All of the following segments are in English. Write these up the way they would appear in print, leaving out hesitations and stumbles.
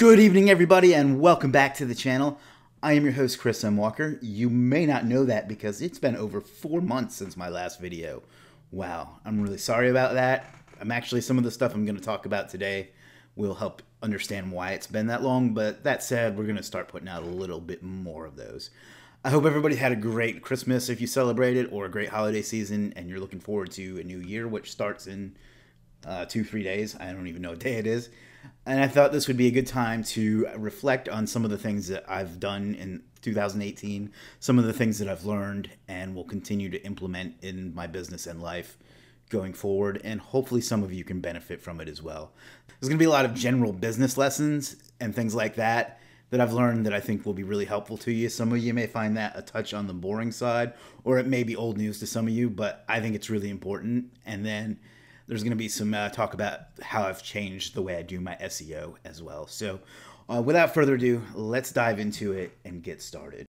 Good evening, everybody, and welcome back to the channel. I am your host, Chris M. Walker. You may not know that because it's been over 4 months since my last video. Wow, I'm really sorry about that. Some of the stuff I'm going to talk about today will help understand why it's been that long, but that said, we're going to start putting out a little bit more of those. I hope everybody had a great Christmas if you celebrated, or a great holiday season, and you're looking forward to a new year, which starts in 2-3 days. I don't even know what day it is. And I thought this would be a good time to reflect on some of the things that I've done in 2018, some of the things that I've learned and will continue to implement in my business and life going forward. And hopefully some of you can benefit from it as well. There's going to be a lot of general business lessons and things like that I've learned that I think will be really helpful to you. Some of you may find that a touch on the boring side, or it may be old news to some of you, but I think it's really important. And then there's going to be some talk about how I've changed the way I do my SEO as well. So without further ado, let's dive into it and get started.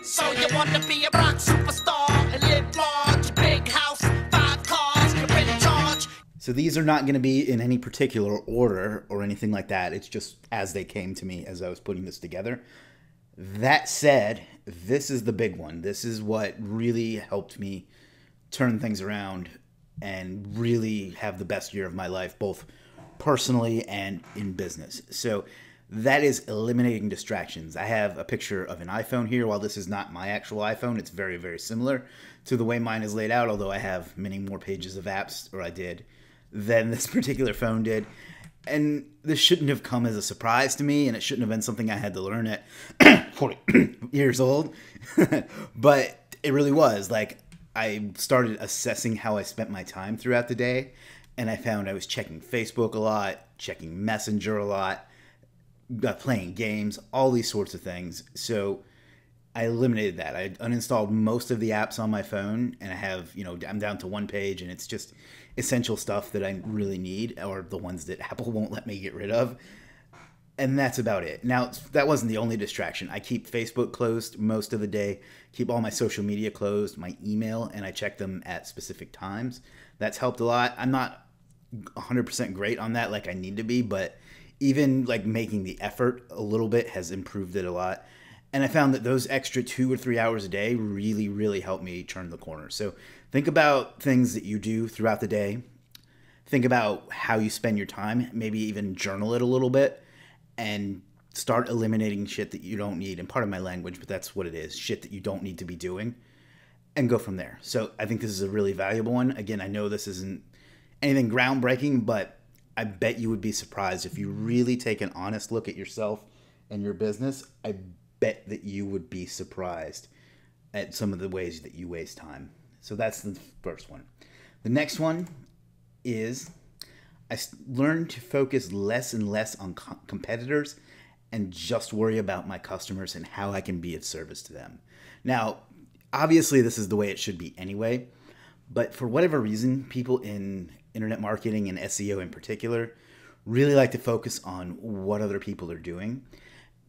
So you want to be a rock superstar and live large, big house, 5 cars, you're in charge. So these are not going to be in any particular order or anything like that. It's just as they came to me as I was putting this together. That said, this is the big one. This is what really helped me turn things around and really have the best year of my life, both personally and in business. So that is eliminating distractions. I have a picture of an iPhone here. While this is not my actual iPhone, it's very, very similar to the way mine is laid out, although I have many more pages of apps, or I did, than this particular phone did. And this shouldn't have come as a surprise to me, and it shouldn't have been something I had to learn at 40 years old. But it really was. Like, I started assessing how I spent my time throughout the day, and I found I was checking Facebook a lot, checking Messenger a lot, playing games, all these sorts of things. So I eliminated that. I uninstalled most of the apps on my phone, and I have, I'm down to one page, and it's just essential stuff that I really need, or the ones that Apple won't let me get rid of. And that's about it. Now, that wasn't the only distraction. I keep Facebook closed most of the day, keep all my social media closed, my email, and I check them at specific times. That's helped a lot. I'm not 100% great on that like I need to be, but even like making the effort a little bit has improved it a lot. And I found that those extra 2 or 3 hours a day really, really helped me turn the corner. So think about things that you do throughout the day. Think about how you spend your time, maybe even journal it a little bit, and start eliminating shit that you don't need. And part of my language, but that's what it is, shit that you don't need to be doing, and go from there. So I think this is a really valuable one. Again, I know this isn't anything groundbreaking, but I bet you would be surprised if you really take an honest look at yourself and your business. I bet that you would be surprised at some of the ways that you waste time. So that's the first one. The next one is I learned to focus less and less on competitors and just worry about my customers and how I can be of service to them. Now, obviously this is the way it should be anyway, but for whatever reason, people in internet marketing and SEO in particular really like to focus on what other people are doing.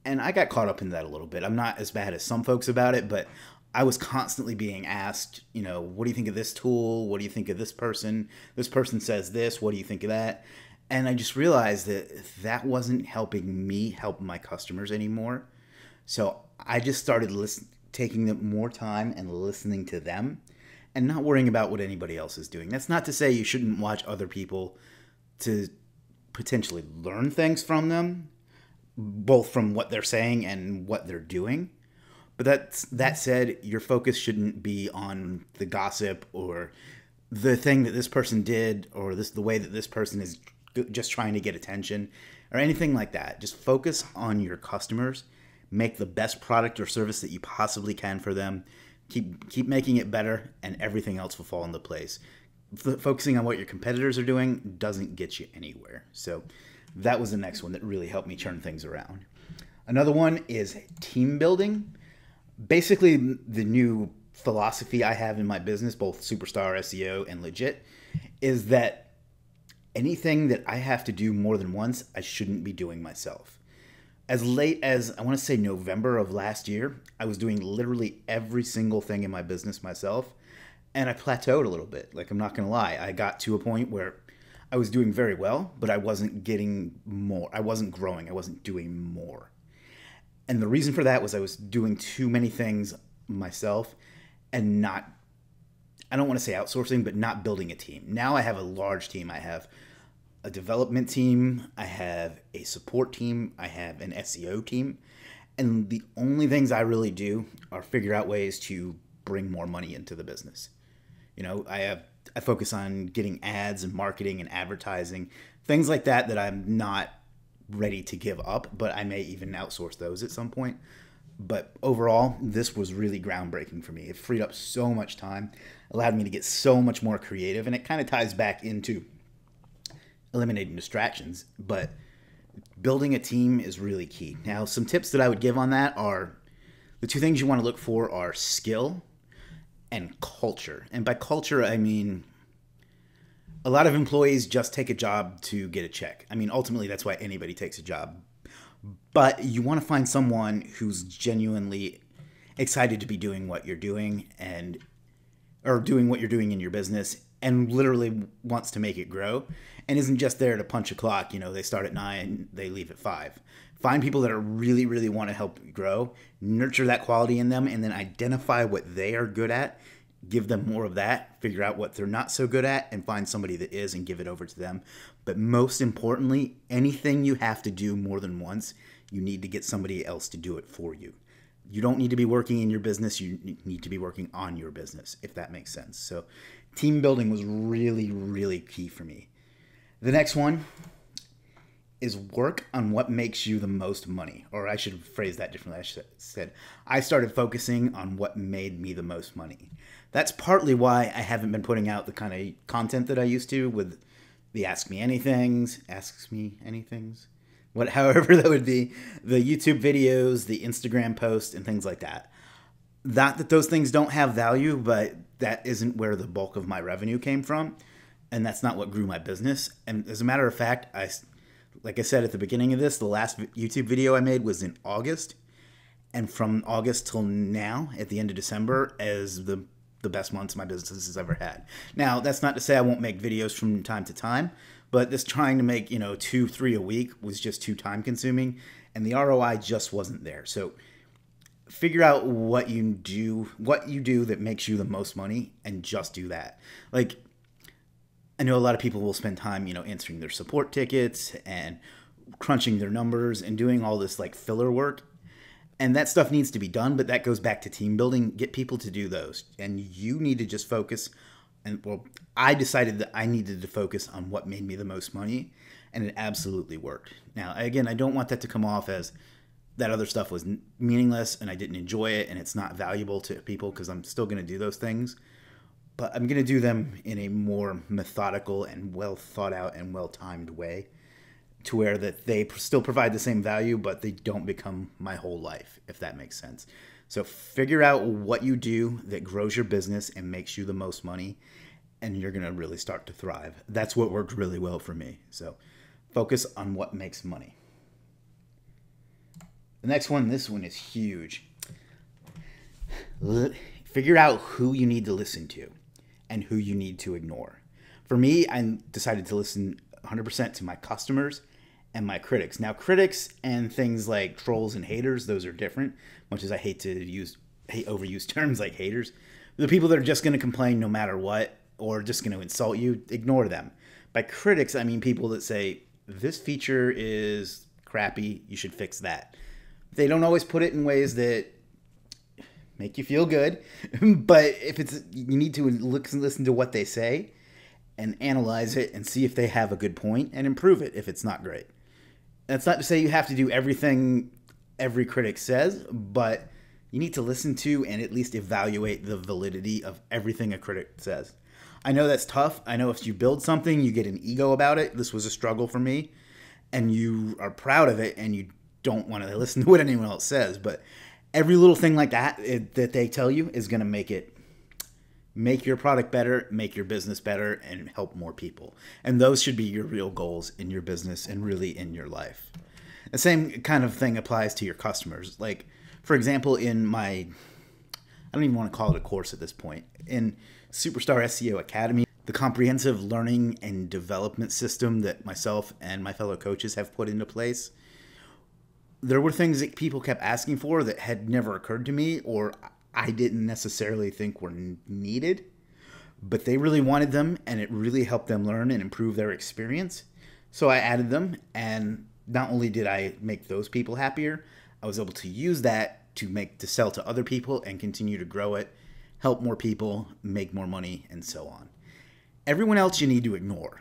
And I got caught up in that a little bit. I'm not as bad as some folks about it, but I was constantly being asked, what do you think of this tool? What do you think of this person? This person says this. What do you think of that? And I just realized that that wasn't helping me help my customers anymore. So I just started taking more time and listening to them and not worrying about what anybody else is doing. That's not to say you shouldn't watch other people to potentially learn things from them, both from what they're saying and what they're doing. But that said, your focus shouldn't be on the gossip or the thing that this person did, or the way that this person is just trying to get attention, or anything like that. Just focus on your customers. Make the best product or service that you possibly can for them. Keep making it better, and everything else will fall into place. Focusing on what your competitors are doing doesn't get you anywhere. So that was the next one that really helped me turn things around. Another one is team building. Basically, the new philosophy I have in my business, both Superstar, SEO, and Legiit, is that anything that I have to do more than once, I shouldn't be doing myself. As late as, I want to say November of last year, I was doing literally every single thing in my business myself, and I plateaued a little bit. Like, I'm not going to lie. I got to a point where I was doing very well, but I wasn't getting more. I wasn't growing. I wasn't doing more. And the reason for that was I was doing too many things myself and not, I don't want to say outsourcing, but not building a team. Now I have a large team. I have a development team. I have a support team. I have an SEO team. And the only things I really do are figure out ways to bring more money into the business. You know, I focus on getting ads and marketing and advertising, things like that I'm not ready to give up, but I may even outsource those at some point. But overall, this was really groundbreaking for me. It freed up so much time, allowed me to get so much more creative, and it kind of ties back into eliminating distractions. But building a team is really key. Now, some tips that I would give on that are the two things you want to look for are skill and culture. And by culture, I mean a lot of employees just take a job to get a check. I mean, ultimately, that's why anybody takes a job. But you want to find someone who's genuinely excited to be doing what you're doing or doing what you're doing in your business and literally wants to make it grow and isn't just there to punch a clock. You know, they start at 9, they leave at 5. Find people that are really, really want to help you grow, nurture that quality in them, and then identify what they are good at, give them more of that, figure out what they're not so good at, and find somebody that is and give it over to them. But most importantly, anything you have to do more than once, you need to get somebody else to do it for you. You don't need to be working in your business. You need to be working on your business, if that makes sense. So team building was really, really key for me. The next one is work on what makes you the most money. Or I should phrase that differently. I started focusing on what made me the most money. That's partly why I haven't been putting out the kind of content that I used to with the Asks Me Anythings, however that would be, the YouTube videos, the Instagram posts, and things like that. Not that those things don't have value, but that isn't where the bulk of my revenue came from, and that's not what grew my business. And as a matter of fact, like I said at the beginning of this, the last YouTube video I made was in August, and from August till now, at the end of December, as the best months my business has ever had. Now, that's not to say I won't make videos from time to time, but this trying to make, 2, 3 a week was just too time consuming, and the ROI just wasn't there. So figure out what you do that makes you the most money, and just do that. Like, I know a lot of people will spend time, answering their support tickets and crunching their numbers and doing all this like filler work. And that stuff needs to be done, but that goes back to team building. Get people to do those. And you need to just focus. And well, I decided that I needed to focus on what made me the most money, and it absolutely worked. Now, again, I don't want that to come off as that other stuff was meaningless and I didn't enjoy it and it's not valuable to people, because I'm still going to do those things. But I'm going to do them in a more methodical and well thought out and well timed way, to where that they still provide the same value, but they don't become my whole life, if that makes sense. So figure out what you do that grows your business and makes you the most money, and you're going to really start to thrive. That's what worked really well for me. So focus on what makes money. The next one, this one is huge. Figure out who you need to listen to and who you need to ignore. For me, I decided to listen 100% to my customers and my critics. Now, critics and things like trolls and haters, those are different, much as I hate overuse terms like haters. The people that are just going to complain no matter what, or just going to insult you, ignore them. By critics, I mean people that say, this feature is crappy, you should fix that. They don't always put it in ways that make you feel good, but you need to listen to what they say and analyze it and see if they have a good point and improve it if it's not great. That's not to say you have to do everything every critic says, but you need to listen to and at least evaluate the validity of everything a critic says. I know that's tough. I know if you build something, you get an ego about it. This was a struggle for me, and you are proud of it and you don't want to listen to what anyone else says, but every little thing like that that they tell you is going to make your product better, make your business better, and help more people. And those should be your real goals in your business and really in your life. The same kind of thing applies to your customers. Like, for example, I don't even want to call it a course at this point, in Superstar SEO Academy, the comprehensive learning and development system that myself and my fellow coaches have put into place, there were things that people kept asking for that had never occurred to me, or I didn't necessarily think were needed, but they really wanted them, and it really helped them learn and improve their experience. So I added them, and not only did I make those people happier, I was able to use that to sell to other people and continue to grow it, help more people, make more money, and so on. Everyone else you need to ignore.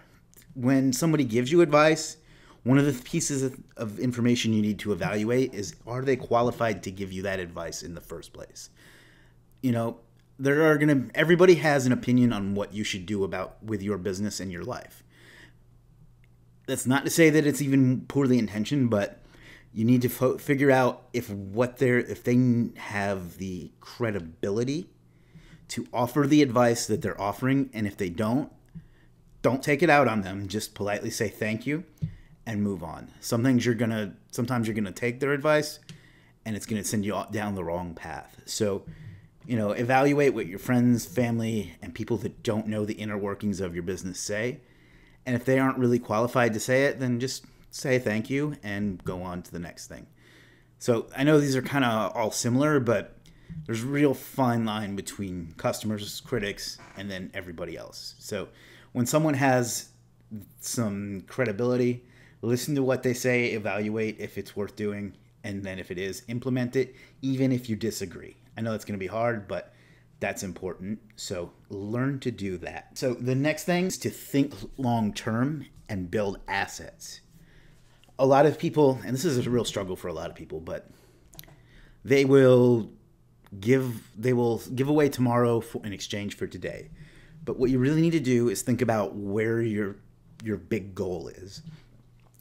When somebody gives you advice, one of the pieces of information you need to evaluate is, are they qualified to give you that advice in the first place? You know, everybody has an opinion on what you should do with your business and your life. That's not to say that it's even poorly intentioned, but you need to figure out if they have the credibility to offer the advice that they're offering, and if they don't take it out on them. Just politely say thank you and move on. Sometimes you're gonna take their advice, and it's gonna send you down the wrong path. So, evaluate what your friends, family, and people that don't know the inner workings of your business say. And if they aren't really qualified to say it, then just say thank you and go on to the next thing. So I know these are kind of all similar, but there's a real fine line between customers, critics, and then everybody else. So when someone has some credibility, listen to what they say, evaluate if it's worth doing, and then if it is, implement it, even if you disagree. I know that's going to be hard, but that's important. So learn to do that. So the next thing is to think long term and build assets. A lot of people, and this is a real struggle for a lot of people, but they will give away tomorrow in exchange for today. But what you really need to do is think about where your big goal is,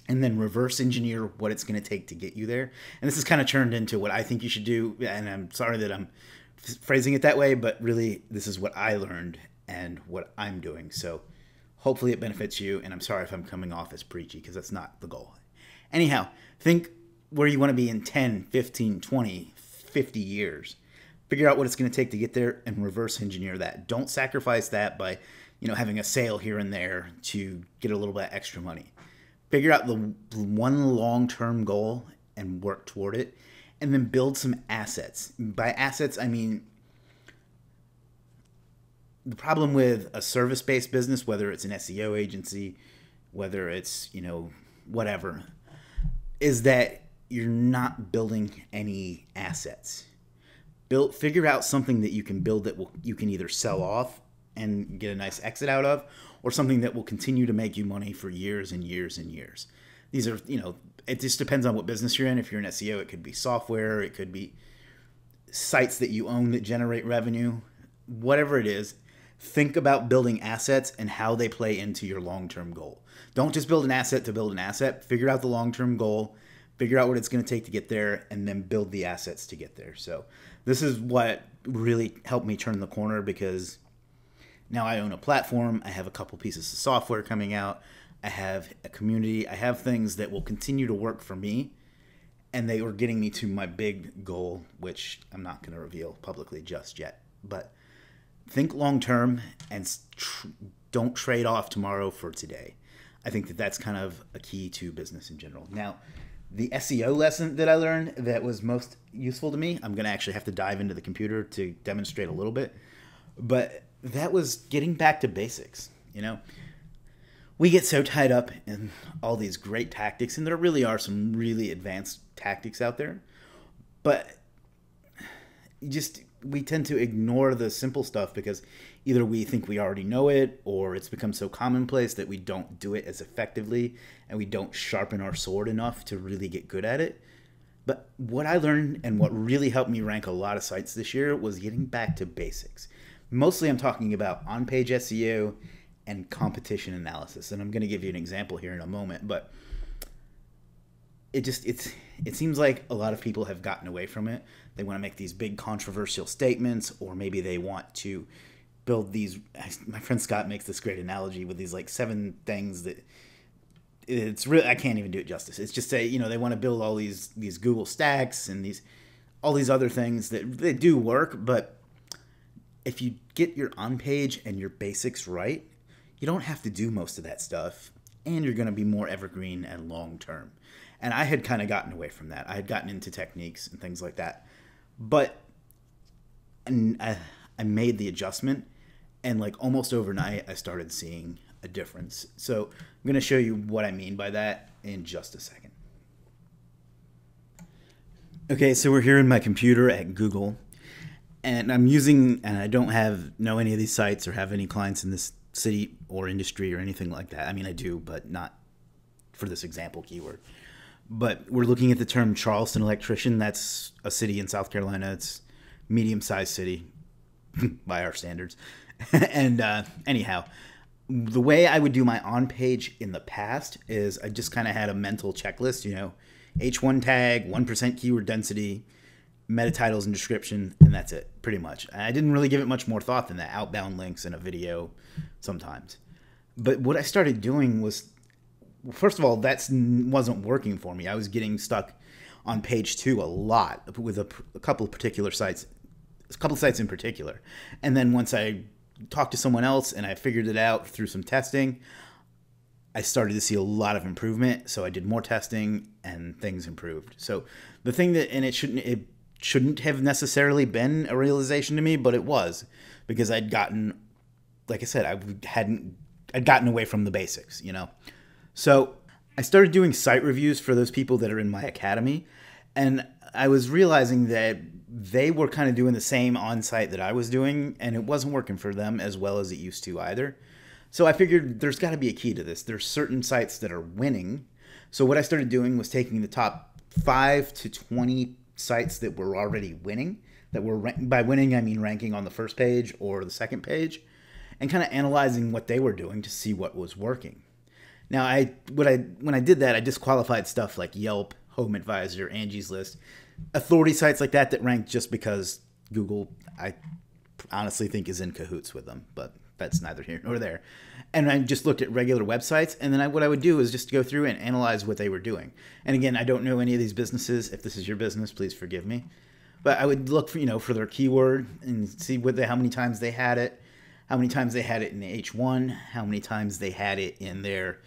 and then reverse engineer what it's going to take to get you there. And this is kind of turned into what I think you should do. And I'm sorry that I'm phrasing it that way, but really this is what I learned and what I'm doing. So hopefully it benefits you. And I'm sorry if I'm coming off as preachy, because that's not the goal. Anyhow, think where you want to be in 10, 15, 20, 50 years. Figure out what it's going to take to get there and reverse engineer that. Don't sacrifice that by, having a sale here and there to get a little bit extra money. Figure out the one long-term goal and work toward it, and then build some assets. By assets, I mean the problem with a service-based business, whether it's an SEO agency, whether it's, whatever, is that you're not building any assets. Figure out something that you can build that you can either sell off and get a nice exit out of, or something that will continue to make you money for years and years and years. These are, it just depends on what business you're in. If you're an SEO, it could be software, it could be sites that you own that generate revenue, whatever it is. Think about building assets and how they play into your long-term goal. Don't just build an asset to build an asset. Figure out the long-term goal, figure out what it's going to take to get there, and then build the assets to get there. So this is what really helped me turn the corner, because now I own a platform. I have a couple pieces of software coming out. I have a community. I have things that will continue to work for me, and they were getting me to my big goal, which I'm not going to reveal publicly just yet. But think long-term and don't trade off tomorrow for today. I think that that's kind of a key to business in general. Now, the SEO lesson that I learned that was most useful to me, I'm going to actually have to dive into the computer to demonstrate a little bit, but that was getting back to basics. We get so tied up in all these great tactics, and there really are some really advanced tactics out there, but we tend to ignore the simple stuff because either we think we already know it, or it's become so commonplace that we don't do it as effectively, and we don't sharpen our sword enough to really get good at it. But what I learned and what really helped me rank a lot of sites this year was getting back to basics. Mostly I'm talking about on-page SEO and competition analysis. And I'm going to give you an example here in a moment, but it seems like a lot of people have gotten away from it. They want to make these big controversial statements, or maybe they want to build these. My friend Scott makes this great analogy with these 7 things that it's really, I can't even do it justice. It's just they want to build all these Google stacks and all these other things that they do work, but if you get your on page and your basics right, you don't have to do most of that stuff, and you're going to be more evergreen and long term. And I had kind of gotten away from that. I had gotten into techniques and things like that. But I made the adjustment, and like almost overnight, I started seeing a difference. So I'm going to show you what I mean by that in just a second. Okay, so we're here in my computer at Google, and I don't know any of these sites or have any clients in this city or industry or anything like that. I mean, I do, but not for this example keyword. But we're looking at the term Charleston electrician. That's a city in South Carolina. It's a medium-sized city by our standards. And anyhow, the way I would do my on-page in the past is I just kind of had a mental checklist, H1 tag, 1% keyword density, meta titles and description, and that's it, pretty much. I didn't really give it much more thought than that. Outbound links and a video sometimes. But what I started doing was, first of all, that wasn't working for me. I was getting stuck on page 2 a lot with a couple of particular sites, a couple of sites in particular. And then once I talked to someone else and I figured it out through some testing, I started to see a lot of improvement. So I did more testing and things improved. So the thing that, and it shouldn't have necessarily been a realization to me, but it was, because I'd gotten, like I said, I'd gotten away from the basics, So I started doing site reviews for those people that are in my academy, and I was realizing that they were kind of doing the same on-site that I was doing, and it wasn't working for them as well as it used to either. So I figured there's got to be a key to this. There's certain sites that are winning. So what I started doing was taking the top 5 to 20 sites that were already winning, that were by winning I mean ranking on the first page or the second page, and kind of analyzing what they were doing to see what was working. Now, when I did that, I disqualified stuff like Yelp, Home Advisor, Angie's List, authority sites like that ranked just because Google, I honestly think, is in cahoots with them, but that's neither here nor there. And I just looked at regular websites, and then what I would do is just go through and analyze what they were doing. And again, I don't know any of these businesses. If this is your business, please forgive me. But I would look for their keyword and see how many times they had it, how many times they had it in the H1, how many times they had it in their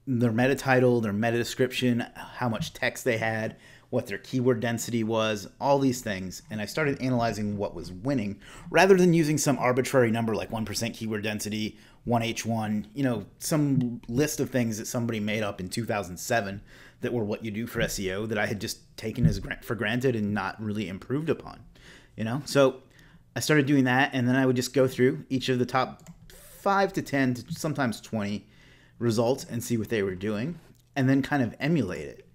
meta title, their meta description, how much text they had, what their keyword density was, all these things. And I started analyzing what was winning rather than using some arbitrary number like 1% keyword density, 1H1, some list of things that somebody made up in 2007 that were what you do for SEO that I had just taken for granted and not really improved upon, So I started doing that, and then I would just go through each of the top 5 to 10 to sometimes 20 results and see what they were doing, and then kind of emulate it.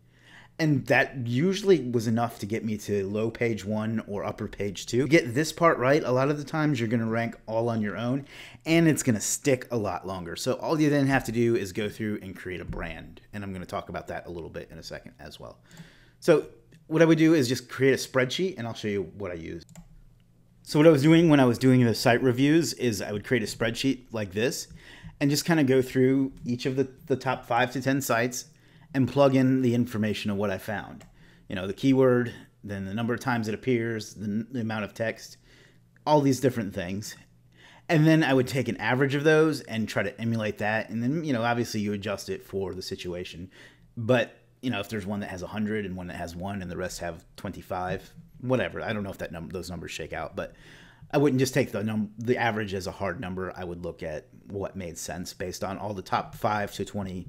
And that usually was enough to get me to low page 1 or upper page 2. To get this part right, a lot of the times you're going to rank all on your own, and it's going to stick a lot longer. So all you then have to do is go through and create a brand. And I'm going to talk about that a little bit in a second as well. So what I would do is just create a spreadsheet, and I'll show you what I use. So what I was doing when I was doing the site reviews is I would create a spreadsheet like this and just kind of go through each of the top 5 to 10 sites and plug in the information of what I found. The keyword, then the number of times it appears, the amount of text, all these different things. And then I would take an average of those and try to emulate that. And then, obviously you adjust it for the situation. But, if there's one that has 100 and one that has 1 and the rest have 25, whatever. I don't know if those numbers shake out, but I wouldn't just take the average as a hard number. I would look at what made sense based on all the top 5 to 20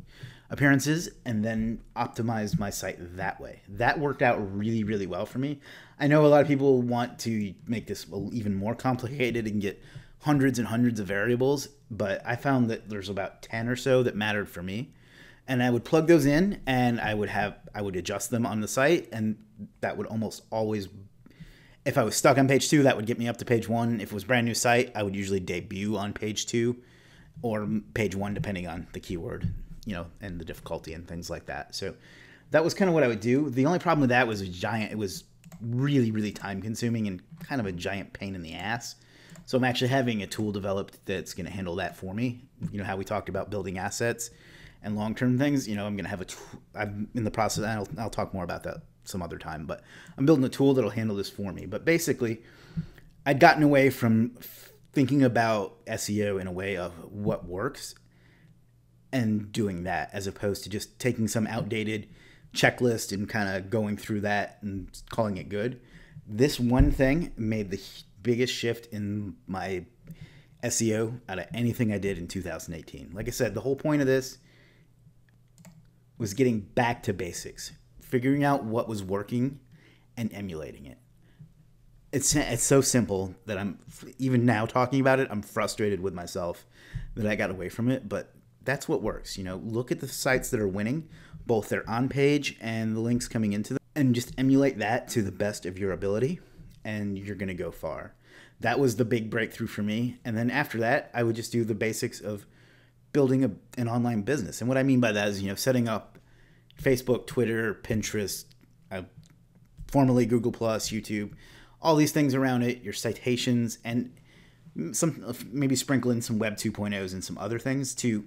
appearances and then optimize my site that way. That worked out really, really well for me. I know a lot of people want to make this even more complicated and get hundreds and hundreds of variables, but I found that there's about 10 or so that mattered for me. And I would plug those in, and I would adjust them on the site, and that would almost always, if I was stuck on page 2, that would get me up to page 1. If it was a brand new site, I would usually debut on page 2 or page 1, depending on the keyword, and the difficulty and things like that. So that was kind of what I would do. The only problem with that was it was really, really time consuming and kind of a giant pain in the ass. So I'm actually having a tool developed that's going to handle that for me. How we talked about building assets and long-term things, I'm going to have I'm in the process, and I'll talk more about that some other time, but I'm building a tool that'll handle this for me. But basically, I'd gotten away from thinking about SEO in a way of what works and doing that, as opposed to just taking some outdated checklist and kind of going through that and calling it good. This one thing made the biggest shift in my SEO out of anything I did in 2018. Like I said, the whole point of this was getting back to basics, figuring out what was working and emulating it. It's so simple that I'm, even now talking about it, I'm frustrated with myself that I got away from it, but that's what works. You know, look at the sites that are winning, both their on page and the links coming into them, and just emulate that to the best of your ability, and you're going to go far. That was the big breakthrough for me. And then after that, I would just do the basics of building an online business. And what I mean by that is, you know, setting up Facebook, Twitter, Pinterest, formerly Google+, YouTube, all these things around it, your citations, and some maybe sprinkle in some Web 2.0s and some other things to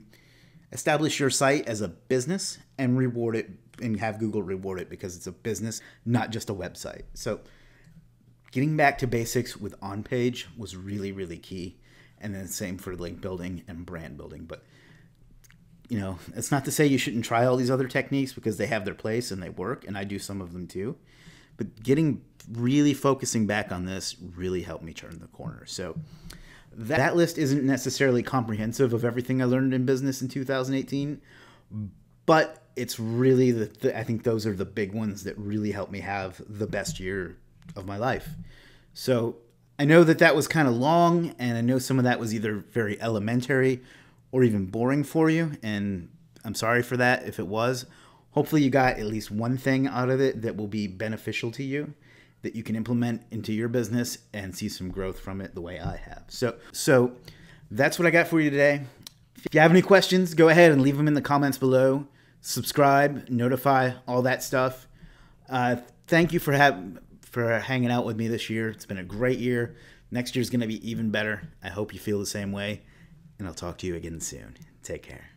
establish your site as a business and reward it and have Google reward it because it's a business, not just a website. So getting back to basics with on-page was really, really key. And then same for link building and brand building. But, you know, it's not to say you shouldn't try all these other techniques because they have their place and they work, and I do some of them too. But really focusing back on this really helped me turn the corner. So that list isn't necessarily comprehensive of everything I learned in business in 2018, but it's really I think those are the big ones that really helped me have the best year of my life. So I know that was kind of long, and I know some of that was either very elementary or even boring for you, and I'm sorry for that if it was. Hopefully you got at least one thing out of it that will be beneficial to you, that you can implement into your business and see some growth from it the way I have. So that's what I got for you today. If you have any questions, go ahead and leave them in the comments below. Subscribe, notify, all that stuff. Thank you for hanging out with me this year. It's been a great year. Next year's going to be even better. I hope you feel the same way, and I'll talk to you again soon. Take care.